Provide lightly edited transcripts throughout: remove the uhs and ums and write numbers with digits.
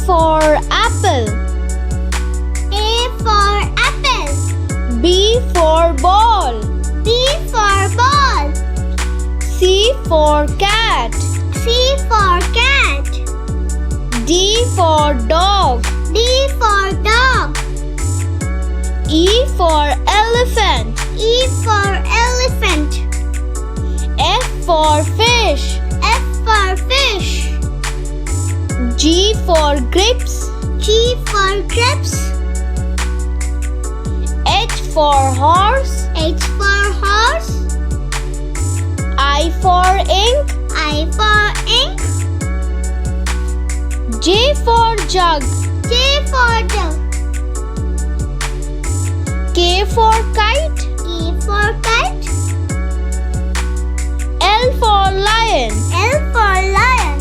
for apple. A for apple. B for ball. B for ball. C for cat. C for cat. D for dog. D for dog. E for elephant. E for elephant. F for fish. F for fish. G for grapes. G for grapes. H for horse. H for horse. I for ink. I for ink. J for jug. J for jug. K for kite. K for kite. L for lion. L for lion.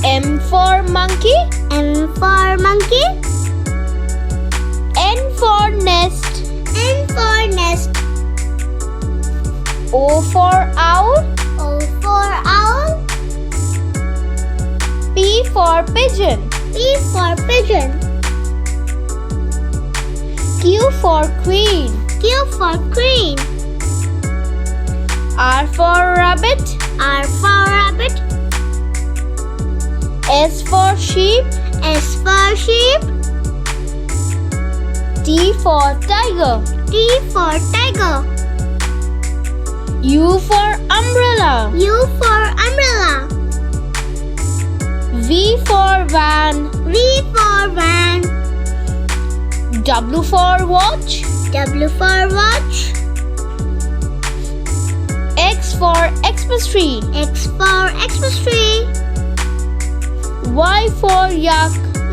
M for monkey. M for monkey. N for nest. N for nest. O for owl. O for owl. P for pigeon. P for pigeon. Q for queen. Q for queen. R for rabbit. R for rabbit. S for sheep. S for sheep. T for tiger. T for tiger. U for umbrella. U for umbrella. V for van. V for van. W for watch. W for watch. X for Xmas tree. X for Xmas tree. Y for yak.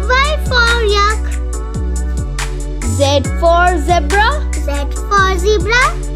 Y for yak. Z for zebra. Z for zebra.